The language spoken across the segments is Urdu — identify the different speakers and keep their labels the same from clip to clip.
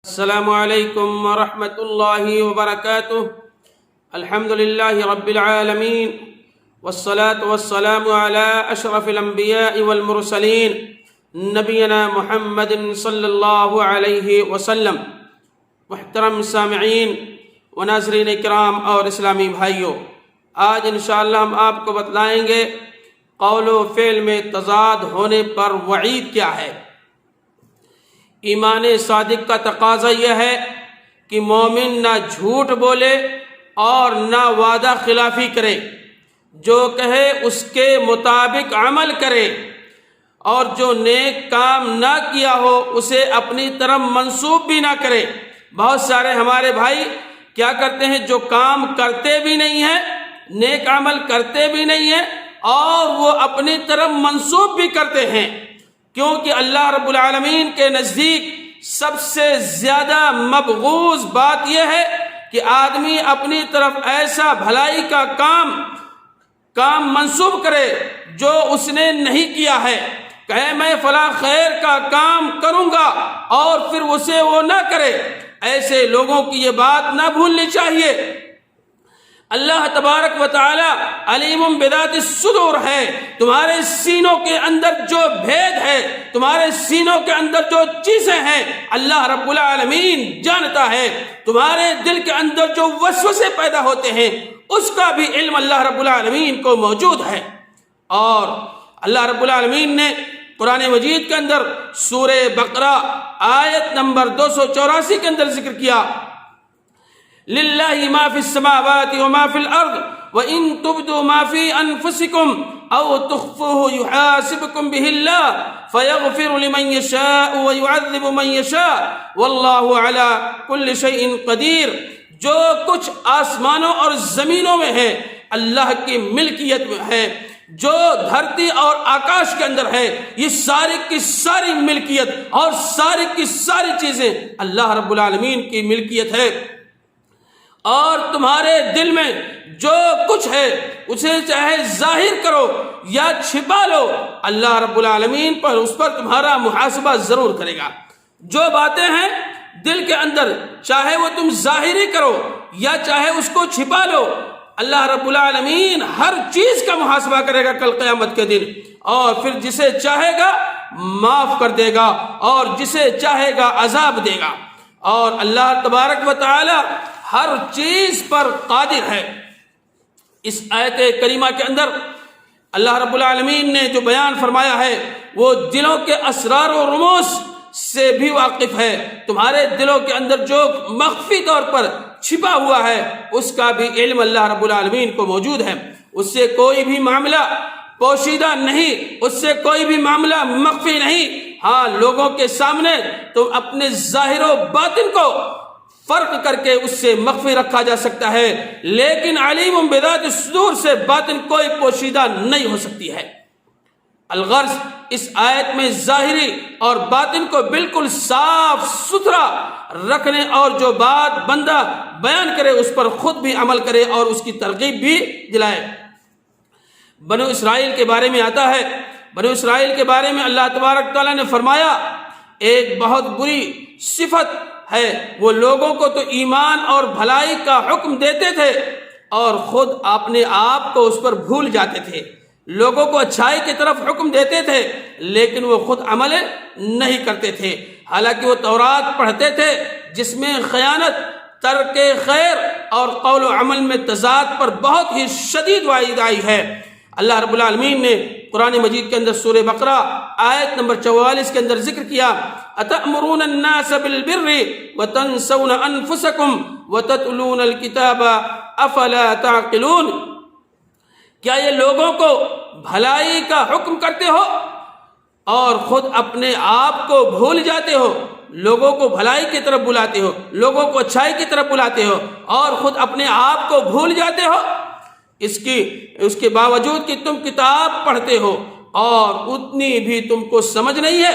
Speaker 1: السلام علیکم ورحمۃ اللہ وبرکاتہ۔ الحمد للہ رب العالمین والصلاة والسلام علی اشرف الانبیاء والمرسلین نبینا محمد صلی اللہ علیہ وسلم۔ محترم سامعین و ناظرین کرام اور اسلامی بھائیوں، آج انشاءاللہ ہم آپ کو بتلائیں گے قول و فعل میں تضاد ہونے پر وعید کیا ہے۔ ایمان صادق کا تقاضا یہ ہے کہ مومن نہ جھوٹ بولے اور نہ وعدہ خلافی کرے، جو کہے اس کے مطابق عمل کرے، اور جو نیک کام نہ کیا ہو اسے اپنی طرف منسوب بھی نہ کرے۔ بہت سارے ہمارے بھائی کیا کرتے ہیں، جو کام کرتے بھی نہیں ہیں، نیک عمل کرتے بھی نہیں ہیں، اور وہ اپنی طرف منسوب بھی کرتے ہیں، کیونکہ اللہ رب العالمین کے نزدیک سب سے زیادہ مبغوض بات یہ ہے کہ آدمی اپنی طرف ایسا بھلائی کا کام منسوب کرے جو اس نے نہیں کیا ہے، کہے میں فلاں خیر کا کام کروں گا اور پھر اسے وہ نہ کرے۔ ایسے لوگوں کی یہ بات نہ بھولنی چاہیے۔ اللہ تبارک و تعالی علیم بذات الصدور ہے، تمہارے سینوں کے اندر جو بھید ہے، تمہارے سینوں کے اندر جو چیزیں ہیں، اللہ رب العالمین جانتا ہے۔ تمہارے دل کے اندر جو وسوسے پیدا ہوتے ہیں اس کا بھی علم اللہ رب العالمین کو موجود ہے۔ اور اللہ رب العالمین نے قرآن مجید کے اندر سورہ بقرہ آیت نمبر 284 کے اندر ذکر کیا، للہ ما فی السماوات وما فی الارض وان تبدوا ما فی انفسکم او تخفوه یحاسبکم به اللہ فیغفر لمن یشاء ویعذب من یشاء واللہ علی کل شیء قدیر۔ جو کچھ آسمانوں اور زمینوں میں ہے اللہ کی ملکیت میں ہے، جو دھرتی اور آکاش کے اندر ہے یہ ساری کی ساری ملکیت اور ساری کی ساری چیزیں اللہ رب العالمین کی ملکیت ہے۔ اور تمہارے دل میں جو کچھ ہے اسے چاہے ظاہر کرو یا چھپا لو، اللہ رب العالمین پر اس پر تمہارا محاسبہ ضرور کرے گا۔ جو باتیں ہیں دل کے اندر، چاہے وہ تم ظاہری کرو یا چاہے اس کو چھپا لو، اللہ رب العالمین ہر چیز کا محاسبہ کرے گا کل قیامت کے دن، اور پھر جسے چاہے گا معاف کر دے گا اور جسے چاہے گا عذاب دے گا۔ اور اللہ تبارک و تعالی ہر چیز پر قادر ہے۔ اس آیت کریمہ کے اندر اللہ رب العالمین نے جو بیان فرمایا ہے وہ دلوں کے اسرار و رموز سے بھی واقف ہے۔ تمہارے دلوں کے اندر جو مخفی طور پر چھپا ہوا ہے اس کا بھی علم اللہ رب العالمین کو موجود ہے۔ اس سے کوئی بھی معاملہ پوشیدہ نہیں، اس سے کوئی بھی معاملہ مخفی نہیں۔ ہاں، لوگوں کے سامنے تو اپنے ظاہر و باطن کو فرق کر کے اس سے مخفی رکھا جا سکتا ہے، لیکن علیم بذات الصدور سے باطن کوئی پوشیدہ نہیں ہو سکتی ہے۔ الغرض اس آیت میں ظاہری اور باطن کو بالکل صاف ستھرا رکھنے اور جو بات بندہ بیان کرے اس پر خود بھی عمل کرے اور اس کی ترغیب بھی دلائے۔ بنو اسرائیل کے بارے میں آتا ہے، بنو اسرائیل کے بارے میں اللہ تبارک تعالیٰ نے فرمایا ایک بہت بری صفت ہے، وہ لوگوں کو تو ایمان اور بھلائی کا حکم دیتے تھے اور خود اپنے آپ کو اس پر بھول جاتے تھے۔ لوگوں کو اچھائی کی طرف حکم دیتے تھے لیکن وہ خود عمل نہیں کرتے تھے، حالانکہ وہ تورات پڑھتے تھے جس میں خیانت، ترک خیر اور قول و عمل میں تضاد پر بہت ہی شدید وعید آئی ہے۔ اللہ رب العالمین نے قرآن مجید کے اندر سورہ بقرہ آیت نمبر 44 کے اندر ذکر کیا، اتأمرون الناس بالبر وتنسون انفسکم وتتلون الکتاب افلا تعقلون۔ کیا یہ لوگوں کو بھلائی کا حکم کرتے ہو اور خود اپنے آپ کو بھول جاتے ہو؟ لوگوں کو بھلائی کی طرف بلاتے ہو، لوگوں کو اچھائی کی طرف بلاتے ہو اور خود اپنے آپ کو بھول جاتے ہو۔ اس کے باوجود کہ تم کتاب پڑھتے ہو اور اتنی بھی تم کو سمجھ نہیں ہے،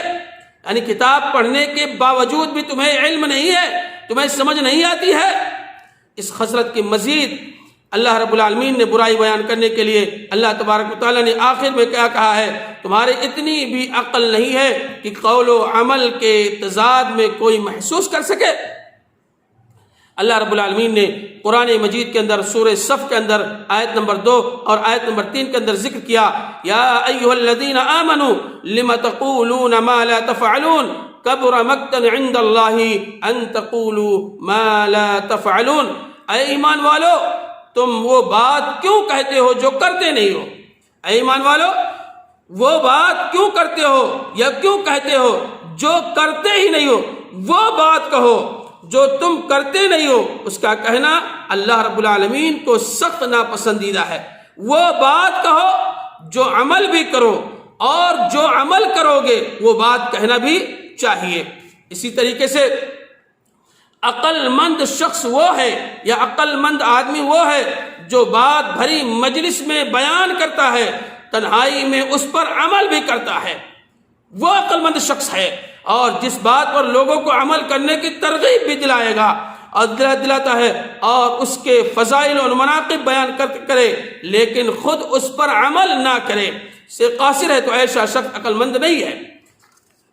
Speaker 1: یعنی کتاب پڑھنے کے باوجود بھی تمہیں علم نہیں ہے، تمہیں سمجھ نہیں آتی ہے۔ اس خسرت کی مزید اللہ رب العالمین نے برائی بیان کرنے کے لیے اللہ تبارک و تعالیٰ نے آخر میں کیا کہا ہے؟ تمہارے اتنی بھی عقل نہیں ہے کہ قول و عمل کے تضاد میں کوئی محسوس کر سکے؟ اللہ رب العالمین نے قرآن مجید کے اندر سورہ صف کے اندر آیت نمبر 2 اور آیت نمبر 3 کے اندر ذکر کیا، یا ایھا الذین آمنوا لم تقولون ما لا تفعلون کبر مقتا عند اللہ ان تقولوا ما لا تفعلون۔ اے ایمان والو، تم وہ بات کیوں کہتے ہو جو کرتے نہیں ہو؟ اے ایمان والو، وہ بات کیوں کرتے ہو یا کیوں کہتے ہو جو کرتے ہی نہیں ہو؟ وہ بات کہو جو تم کرتے نہیں ہو، اس کا کہنا اللہ رب العالمین کو سخت ناپسندیدہ ہے۔ وہ بات کہو جو عمل بھی کرو، اور جو عمل کرو گے وہ بات کہنا بھی چاہیے۔ اسی طریقے سے عقل مند شخص وہ ہے یا عقل مند آدمی وہ ہے جو بات بھری مجلس میں بیان کرتا ہے، تنہائی میں اس پر عمل بھی کرتا ہے۔ وہ عقل مند شخص ہے، اور جس بات پر لوگوں کو عمل کرنے کی ترغیب بھی دلائے گا اور دلاتا ہے اور اس کے فضائل اور مناقب بیان کرے، لیکن خود اس پر عمل نہ کرے، سے قاصر ہے، تو ایسا شخص عقل مند نہیں ہے۔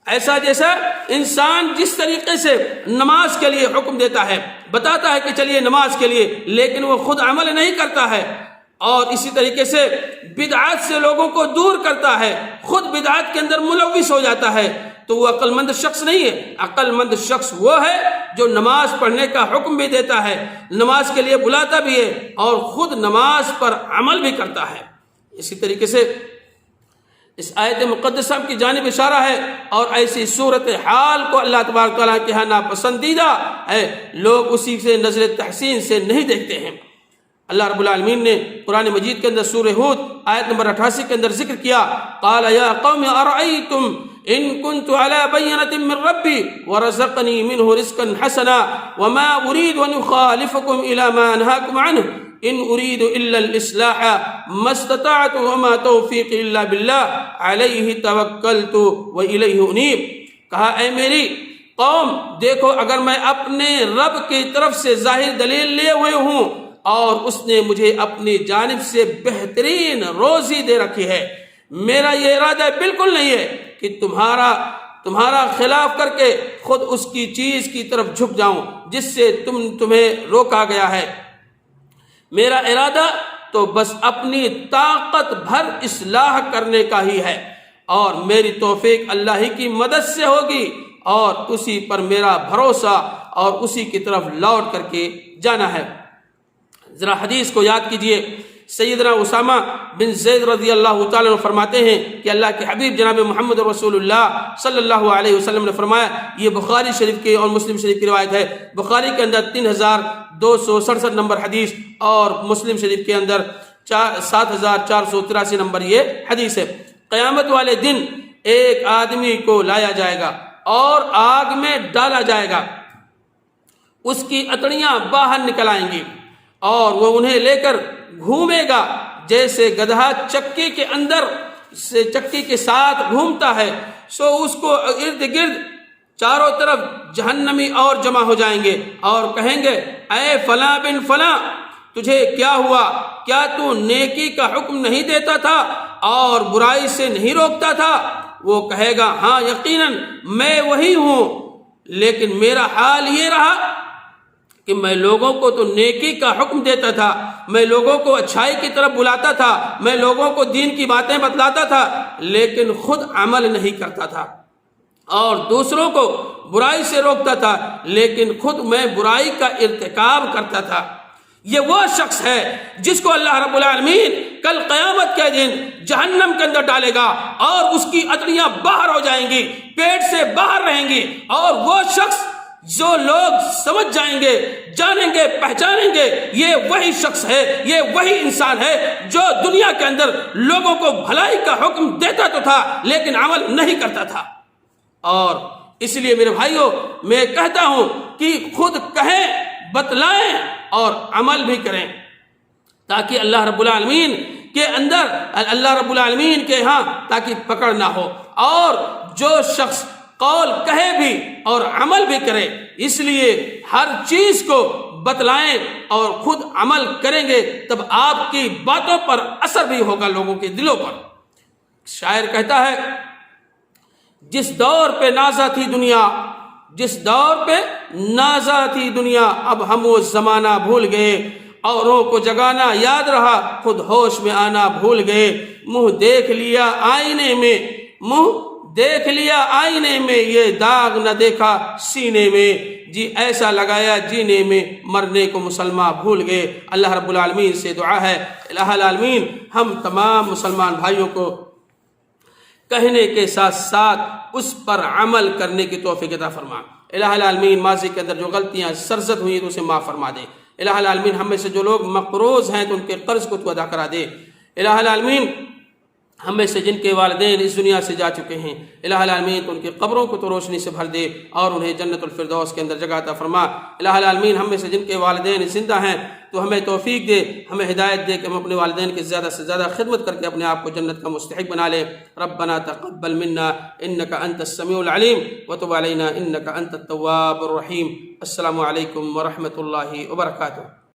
Speaker 1: ایسا جیسا انسان جس طریقے سے نماز کے لیے حکم دیتا ہے، بتاتا ہے کہ چلیے نماز کے لیے، لیکن وہ خود عمل نہیں کرتا ہے، اور اسی طریقے سے بدعات سے لوگوں کو دور کرتا ہے، خود بدعات کے اندر ملوث ہو جاتا ہے، تو وہ عقل مند شخص نہیں ہے۔ عقل مند شخص وہ ہے جو نماز پڑھنے کا حکم بھی دیتا ہے، نماز کے لیے بلاتا بھی ہے، اور خود نماز پر عمل بھی کرتا ہے۔ اسی طریقے سے اس آیت مقدسہ کی جانب اشارہ ہے، اور ایسی صورتحال کو اللہ تبارک تعالیٰ کے ہاں ناپسندیدہ ہے، لوگ اسی سے نظر تحسین سے نہیں دیکھتے ہیں۔ اللہ رب العالمین نے قرآن مجید کے اندر سورہ ہود آیت نمبر 88 کے اندر ذکر کیا، قال یا قوم ارأیتم ان كنت على بينة من ربي ورزقني منه رزقا حسنا وما اريد ان اخالفكم الى ما انهاكم عنه ان اريد الا الاصلاح ما استطعت وما توفيقي الا بالله عليه توكلت واليه انيب۔ کہا اے میری قوم، دیکھو اگر میں اپنے رب کی طرف سے ظاہر دلیل لیے ہوئے ہوں، اور اس نے مجھے اپنی جانب سے بہترین روزی دے رکھی ہے، میرا یہ ارادہ بالکل نہیں ہے کہ تمہارا خلاف کر کے خود اس کی چیز کی طرف جھک جاؤں جس سے تمہیں روکا گیا ہے۔ میرا ارادہ تو بس اپنی طاقت بھر اصلاح کرنے کا ہی ہے، اور میری توفیق اللہ ہی کی مدد سے ہوگی، اور اسی پر میرا بھروسہ اور اسی کی طرف لوٹ کر کے جانا ہے۔ ذرا حدیث کو یاد کیجئے، سیدنا اسامہ بن زید رضی اللہ تعالیٰ عنہ فرماتے ہیں کہ اللہ کے حبیب جناب محمد رسول اللہ صلی اللہ علیہ وسلم نے فرمایا، یہ بخاری شریف کی اور مسلم شریف کی روایت ہے، بخاری کے اندر 3267 نمبر حدیث اور مسلم شریف کے اندر 7483 نمبر یہ حدیث ہے۔ قیامت والے دن ایک آدمی کو لایا جائے گا اور آگ میں ڈالا جائے گا، اس کی اتڑیاں باہر نکل آئیں گی، اور وہ انہیں لے کر گھومے گا جیسے گدھا چکی کے اندر سے چکی کے ساتھ گھومتا ہے، سو اس کو ارد گرد چاروں طرف جہنمی اور جمع ہو جائیں گے اور کہیں گے، اے فلاں بن فلاں، تجھے کیا ہوا؟ کیا تو نیکی کا حکم نہیں دیتا تھا اور برائی سے نہیں روکتا تھا؟ وہ کہے گا، ہاں یقیناً میں وہی ہوں، لیکن میرا حال یہ رہا کہ میں لوگوں کو تو نیکی کا حکم دیتا تھا، میں لوگوں کو اچھائی کی طرف بلاتا تھا، میں لوگوں کو دین کی باتیں بتلاتا تھا، لیکن خود عمل نہیں کرتا تھا، اور دوسروں کو برائی سے روکتا تھا، لیکن خود میں برائی کا ارتکاب کرتا تھا۔ یہ وہ شخص ہے جس کو اللہ رب العالمین کل قیامت کے دن جہنم کے اندر ڈالے گا، اور اس کی اتڑیاں باہر ہو جائیں گی، پیٹ سے باہر رہیں گی، اور وہ شخص جو لوگ سمجھ جائیں گے، جانیں گے، پہچانیں گے، یہ وہی شخص ہے، یہ وہی انسان ہے جو دنیا کے اندر لوگوں کو بھلائی کا حکم دیتا تو تھا لیکن عمل نہیں کرتا تھا۔ اور اس لیے میرے بھائیوں، میں کہتا ہوں کہ خود کہیں، بتلائیں اور عمل بھی کریں، تاکہ اللہ رب العالمین کے اندر، اللہ رب العالمین کے ہاں تاکہ پکڑ نہ ہو، اور جو شخص قول کہے بھی اور عمل بھی کرے، اس لیے ہر چیز کو بتلائیں اور خود عمل کریں گے تب آپ کی باتوں پر اثر بھی ہوگا لوگوں کے دلوں پر۔ شاعر کہتا ہے جس دور پہ نازا تھی دنیا، جس دور پہ نازا تھی دنیا، اب ہم وہ زمانہ بھول گئے، اوروں کو جگانا یاد رہا خود ہوش میں آنا بھول گئے، منہ دیکھ لیا آئینے میں، منہ دیکھ لیا آئینے میں، یہ داغ نہ دیکھا سینے میں، جی ایسا لگایا جینے میں، مرنے کو مسلمان بھول گئے۔ اللہ رب العالمین سے دعا ہے الہ العالمین ہم تمام مسلمان بھائیوں کو کہنے کے ساتھ ساتھ اس پر عمل کرنے کی توفیق عطا فرما۔ الہ العالمین ماضی کے اندر جو غلطیاں سرزد ہوئی تو اسے معاف فرما دے۔ الہ العالمین ہم میں سے جو لوگ مقروض ہیں تو ان کے قرض کو تو ادا کرا دے۔ الہ العالمین ہم میں سے جن کے والدین اس دنیا سے جا چکے ہیں، الہ العالمین تو ان کی قبروں کو تو روشنی سے بھر دے اور انہیں جنت الفردوس کے اندر جگہ عطا فرما۔ الہ العالمین ہم میں سے جن کے والدین زندہ ہیں تو ہمیں توفیق دے، ہمیں ہدایت دے کہ ہم اپنے والدین کی زیادہ سے زیادہ خدمت کر کے اپنے آپ کو جنت کا مستحق بنا لیں۔ ربنا تقبل منا انک انت السمیع العلیم وتب علینا انک انت التواب الرحیم۔ السلام علیکم ورحمۃ اللہ وبرکاتہ۔